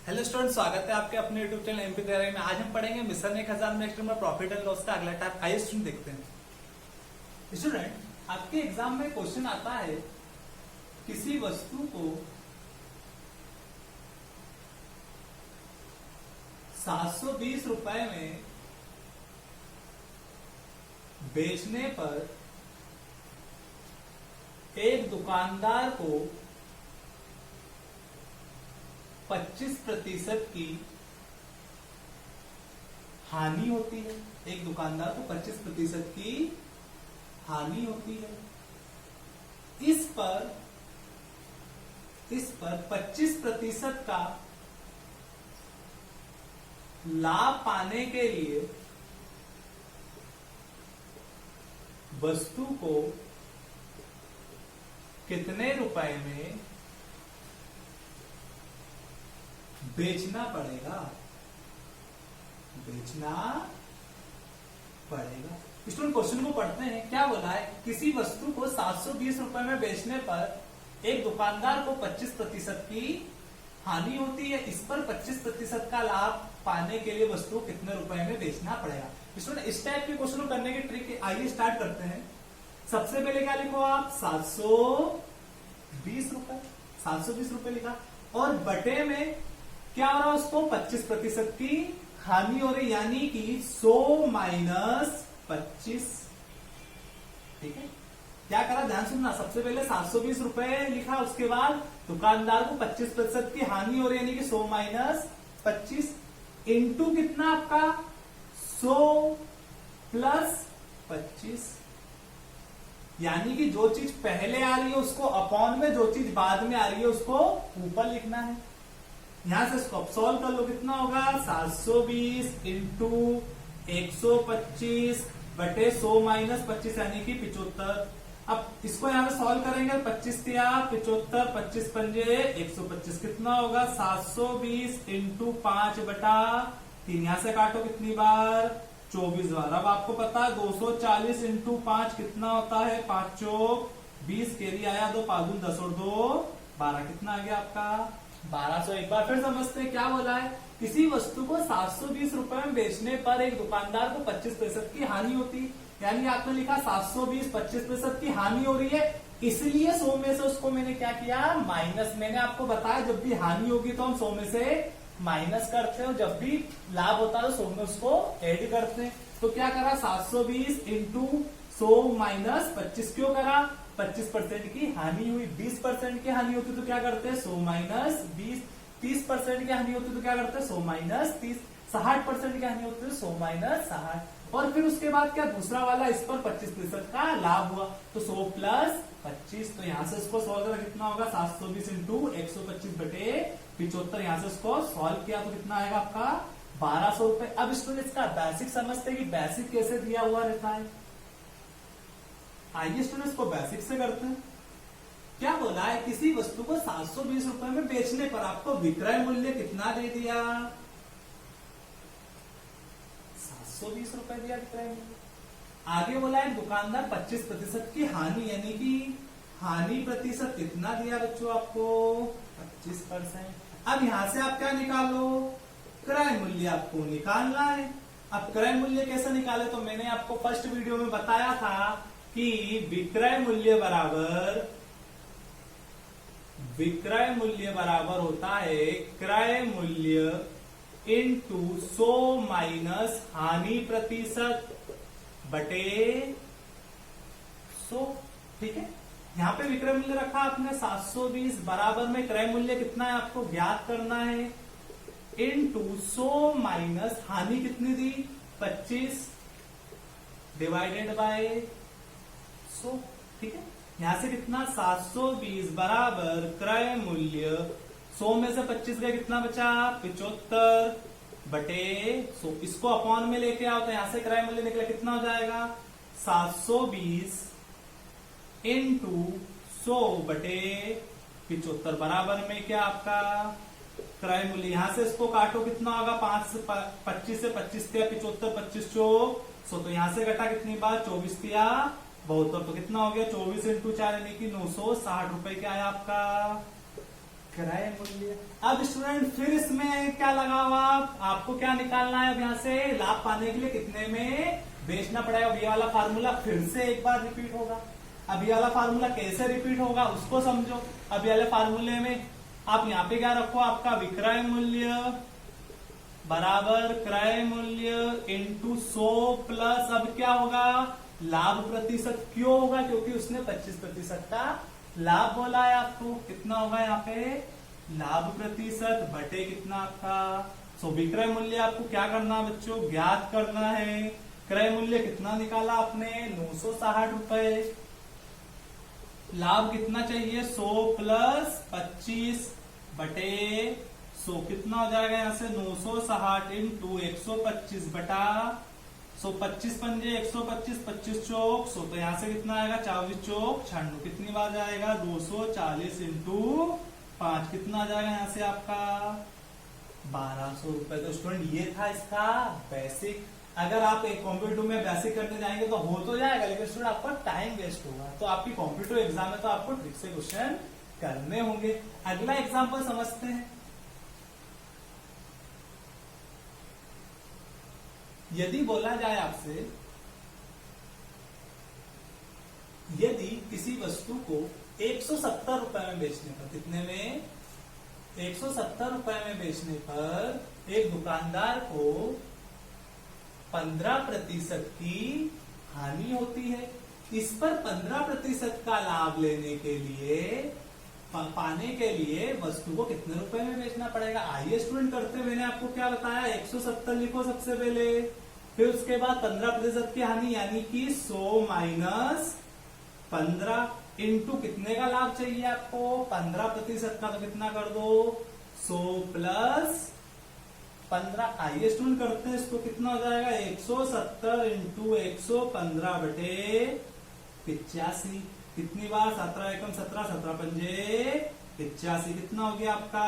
Hello student, स्वागत है आपके अपने यूट्यूब चैनल एमपी तैयारी में। आज हम पढ़ेंगे मिशन 1000 नेक्स्ट में प्रॉफिट एंड लॉस का अगला टाइप। आइए स्टूडेंट देखते हैं। स्टूडेंट, आपके एग्जाम में क्वेश्चन आता है, किसी वस्तु को 720 रुपए में बेचने पर एक दुकानदार को 25% की हानि होती है। एक दुकानदार को 25% की हानि होती है। इस पर 25% का लाभ पाने के लिए वस्तु को कितने रुपए में बेचना पड़ेगा? स्टूडेंट, क्वेश्चन को पढ़ते हैं। क्या बोला है? किसी वस्तु को 720 रुपए में बेचने पर एक दुकानदार को 25% की हानि होती है। इस पर 25% का लाभ पाने के लिए वस्तु कितने रुपए में बेचना पड़ेगा? स्टूडेंट, इस टाइप के क्वेश्चन को करने की ट्रिक आइए स्टार्ट करते हैं। सबसे पहले क्या लिखो आप? 720 रुपए। 720 रुपए लिखा और बटे में क्या हो रहा है? उसको 25% की हानि हो रही, यानी कि 100 माइनस 25। ठीक है, क्या करा? ध्यान सुनना। सबसे पहले 720 रुपए लिखा, उसके बाद दुकानदार को 25% की हानि हो रही है, यानी कि 100 माइनस 25 इंटू कितना आपका? 100 प्लस 25, यानी कि जो चीज पहले आ रही है उसको अपॉन में, जो चीज बाद में आ रही है उसको ऊपर लिखना है। यहां से इसको सॉल्व कर लो। कितना होगा? 720 इंटू 125 बटे 100 माइनस 25, यानी कि 75। अब इसको यहां पे सॉल्व करेंगे। 25 दिया 75, 25 पंजे 125। कितना होगा? 720 इंटू 5 बटा 3। यहां से काटो कितनी बार? 24 बार। अब आपको पता है 240 इंटू 5 कितना होता है? 5 चौक 20, कैरी आया 2, 5 दून 10 और 2 12। कितना आ गया आपका? 1200। एक बार फिर समझते हैं। क्या बोला है? किसी वस्तु को 720 रुपए में बेचने पर एक दुकानदार को 25% की हानि होती, यानी आपने लिखा 720 25% की हानि हो रही है, इसलिए 100 में से उसको मैंने क्या किया? माइनस। मैंने आपको बताया जब भी हानि होगी तो हम 100 में से माइनस करते हैं, और जब भी लाभ होता है तो 100 में उसको ऐड करते हैं। तो क्या करा? 720 इंटू 100 माइनस 25। क्यों करा? 25% की हानि हुई। 20% की हानि होती तो क्या करते हैं? 100 माइनस 20। 30% की हानि होती तो क्या करते हैं? 100 माइनस 30। 60% की हानि होती है 100 माइनस 60। और फिर उसके बाद क्या? दूसरा वाला, इस पर 25% का लाभ हुआ तो 100 प्लस 25। तो यहां से इसको सॉल्व करा, कितना होगा? 720 इंटू 125 बटे 75। यहां से इसको सॉल्व किया तो कितना आएगा आपका? 1200 रुपए। अब स्टूडेंट इसका बेसिक समझते हैं कि बेसिक कैसे दिया हुआ रहता है। आइए स्टूडेंट्स को बेसिक से करते हैं। क्या बोला है? किसी वस्तु को 720 रुपए में बेचने पर आपको विक्रय मूल्य कितना दे दिया? 720 रुपए दिया विक्रय मूल्य। आगे बोला है दुकानदार 25% की हानि, यानी कि हानि प्रतिशत कितना दिया बच्चों आपको? 25%। अब यहां से आप क्या निकालो? क्रय मूल्य आपको निकालना है। अब क्रय मूल्य कैसे निकाले? तो मैंने आपको फर्स्ट वीडियो में बताया था कि विक्रय मूल्य बराबर होता है क्रय मूल्य इंटू 100 माइनस हानि प्रतिशत बटे 100। ठीक है, यहां पे विक्रय मूल्य रखा आपने 720, बराबर में क्रय मूल्य कितना है आपको ज्ञात करना है, इंटू 100 माइनस हानि कितनी दी? 25 डिवाइडेड बाय 100। ठीक है, यहां से कितना? 720 बराबर क्रय मूल्य 100 में से 25 गए, कितना बचा? 75 बटे 100। इसको अपॉन में लेके आओ तो यहां से क्रय मूल्य निकला, कितना हो जाएगा? 720 इंटू 100 बटे 75 बराबर में क्या आपका? क्रय मूल्य। यहां से इसको काटो, कितना होगा? 5 से 25 से 25 दिया 75, 25 चौक 100। तो यहां से घटा कितनी बार? 24 दिया 72। तो कितना हो गया? 24 इंटू 4 यानी कि 960 रुपए क्या है आपका? क्रय मूल्य। अब स्टूडेंट फिर इसमें क्या लगा हुआ, आपको क्या निकालना है अब यहाँ से, लाभ पाने के लिए कितने में बेचना पड़ेगा। ये वाला फार्मूला फिर से एक बार रिपीट होगा। अब ये वाला फार्मूला कैसे रिपीट होगा उसको समझो। अब ये वाले फार्मूले में आप यहाँ पे क्या रखो, आपका विक्रय मूल्य बराबर क्रय मूल्य इंटू 100 प्लस अब क्या होगा, लाभ प्रतिशत। क्यों होगा, क्योंकि उसने 25% का लाभ बोला है आपको। कितना होगा यहाँ पे, लाभ प्रतिशत बटे कितना आपका। विक्रय मूल्य आपको क्या करना है बच्चों, ज्ञात करना है। क्रय मूल्य कितना निकाला आपने, 960 रुपए। लाभ कितना चाहिए, 100 प्लस 25 बटे 100 कितना हो जाएगा यहाँ से, 960 इंटू 125 बटा 100। 25 पंजे 125, 25 चौक 100, तो यहाँ से कितना आएगा, 24 चौक 96, कितनी बार जाएगा, 240 इंटू 5 कितना आ जाएगा यहाँ से आपका 1200 रुपए। तो स्टूडेंट ये था इसका बेसिक। अगर आप एक कॉम्पिटिटिव में बेसिक करने जाएंगे तो हो तो जाएगा, लेकिन स्टूडेंट आपका टाइम वेस्ट होगा। तो आपकी कॉम्पिटिटिव एग्जाम में तो आपको ठीक से क्वेश्चन करने होंगे। अगला एग्जाम्पल समझते हैं। यदि बोला जाए आपसे, यदि किसी वस्तु को 170 रुपए में बेचने पर, कितने में, 170 रुपए में बेचने पर एक दुकानदार को 15% की हानि होती है। इस पर 15% का लाभ लेने के लिए, पाने के लिए वस्तु को कितने रुपए में बेचना पड़ेगा। आइए स्टूडेंट करते, मैंने आपको क्या बताया, 170 लिखो सबसे पहले, फिर उसके बाद 15% की हानि यानी कि 100 माइनस 15 इंटू कितने का लाभ चाहिए आपको, 15% का, तो कितना कर दो, 100 प्लस 15। आइए स्टूडेंट करते हैं इसको, कितना हो जाएगा, 170 इंटू 115 बटे 85। कितनी बार, 17 एकम 17, 17 पंजे 85, कितना हो गया आपका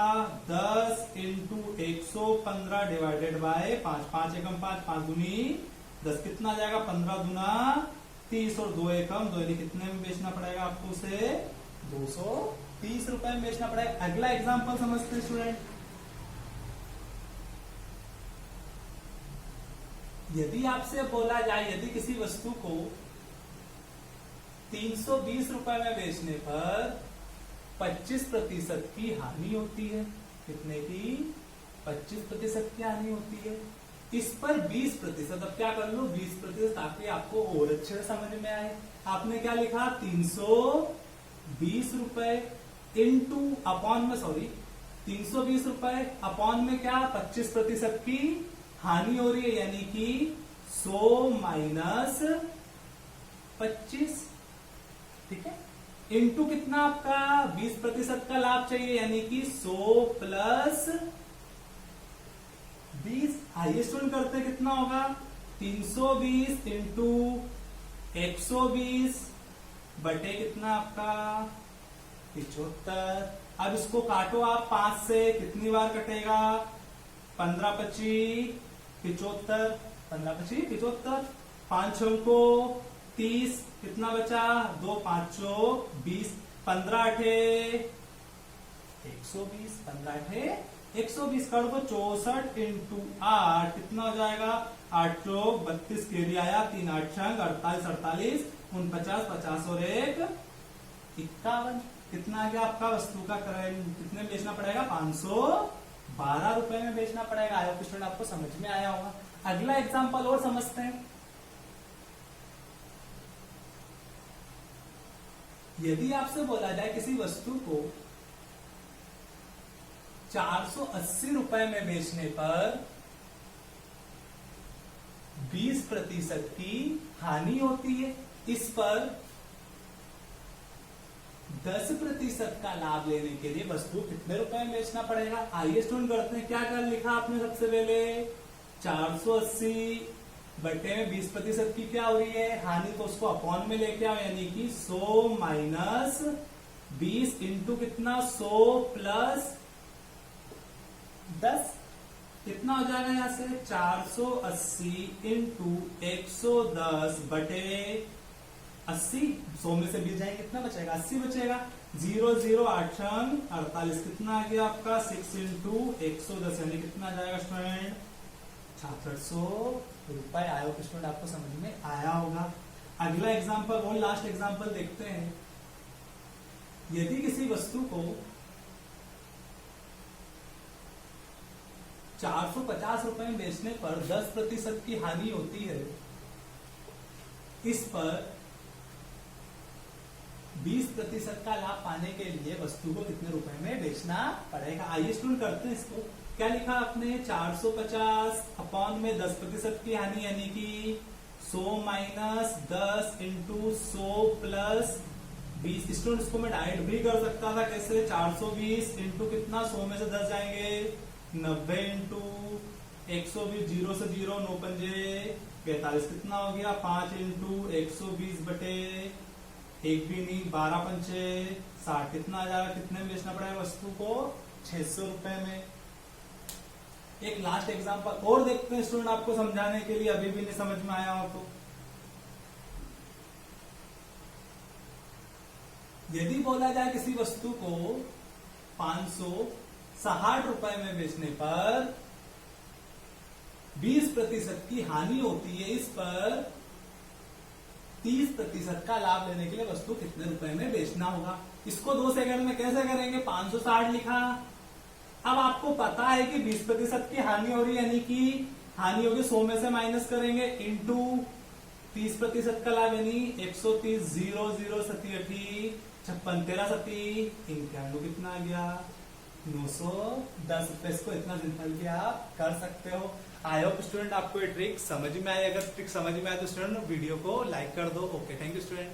10 इंटू 115 डिवाइडेड बाय 5, 5 एकम 5, 5 दूनी 10, कितना आ जाएगा 15 दूना 30 और 2 एकम 2, कितने में बेचना पड़ेगा आपको उसे, 230 रुपए में बेचना पड़ेगा। अगला एग्जांपल समझते हैं स्टूडेंट। यदि आपसे बोला जाए, यदि किसी वस्तु को 320 रुपए में बेचने पर 25% की हानि होती है, कितने की, 25% की हानि होती है। इस पर 20%, अब क्या कर लो 20%, ताकि आपको और अच्छे से समझ में आए। आपने क्या लिखा, 320 रुपए इंटू अपॉन में, सॉरी 320 रुपए अपॉन में क्या, 25% की हानि हो रही है, यानी कि 100 माइनस 25, ठीक है, इंटू कितना आपका 20% का लाभ चाहिए, यानी कि 100 प्लस 20। आइए स्टूडेंट करते हैं, कितना होगा, 320 इंटू 120 बटे कितना आपका 75। अब इसको काटो आप 5 से, कितनी बार कटेगा, 15 25 75, 15 25 75, 5 6 को 30, कितना बचा, 2 5 20, 15 8 120, 15 8 120 कर दो, 64 इंटू 8 कितना हो जाएगा, 8 चौक 32 के लिए आया, 3 8 छंग 48 48 49 50 और 1 51, कितना आ गया आपका वस्तु का क्रय, कितने में बेचना पड़ेगा, 512 रुपए में बेचना पड़ेगा। आई होप स्टूडेंट आपको समझ में आया होगा। अगला एग्जांपल और समझते हैं। यदि आपसे बोला जाए किसी वस्तु को 480 रुपए में बेचने पर 20% की हानि होती है, इस पर 10% का लाभ लेने के लिए वस्तु कितने रुपए में बेचना पड़ेगा। आइए स्टूडेंट करते हैं, क्या क्या लिखा आपने सबसे पहले, 480 बटे में 20% की क्या हो रही है हानि, तो उसको अपॉन में लेके आओ, यानी कि 100 माइनस 20 इंटू कितना, 100 प्लस 10, कितना हो जाएगा यहां से, 480 इंटू 110 बटे 80, 100 में से 20 जाएंगे, कितना बचेगा, 80 बचेगा। 0 0 8 48 कितना आ गया आपका 6 इंटू 110 यानी कितना आ जाएगा स्टूडेंट 6600 रुपए आया होगा स्टूडेंट। आपको समझ में आया होगा। अगला एग्जांपल और लास्ट एग्जांपल देखते हैं। यदि किसी वस्तु को 450 रुपए में बेचने पर 10% की हानि होती है, इस पर 20% का लाभ पाने के लिए वस्तु को कितने रुपए में बेचना पड़ेगा। आइए स्टूडेंट करते हैं इसको। क्या लिखा आपने 450 अपॉन में 10% की हानि यानी कि 100 माइनस 10 इंटू 100 प्लस 20। स्टूडेंट इसको मैं डायरेक्ट भी कर सकता था। कैसे 420 इंटू कितना 100 में से 10 जाएंगे 90 इंटू 120 0 से 0 9 पंजे 45 कितना हो गया 5 इंटू 120 बटे एक भी नहीं 12 पंचे 60 कितना आ जाएगा। कितने में बेचना पड़ेगा वस्तु को 600 रुपए में। एक लास्ट एग्जांपल और देखते हैं स्टूडेंट आपको समझाने के लिए, अभी भी नहीं समझ में आया हो तो। यदि बोला जाए किसी वस्तु को 560 रुपए में बेचने पर 20% की हानि होती है, इस पर 30% का लाभ लेने के लिए वस्तु कितने रुपए में बेचना होगा। इसको 2 सेकंड में कैसे करेंगे। 560 लिखा। अब आपको पता है कि 20% की हानि हो रही है, यानी कि हानि होगी 100 में से माइनस करेंगे इंटू 30% का लाभ यानी 130 0 0 सती 56 13 सती 91 कितना आ गया 910 रुपए। इसको इतना सिंपल भी आप कर सकते हो। आई होप स्टूडेंट आपको ये ट्रिक समझ में आए। अगर ट्रिक समझ में आए तो स्टूडेंट वीडियो को लाइक कर दो। Okay, thank you student.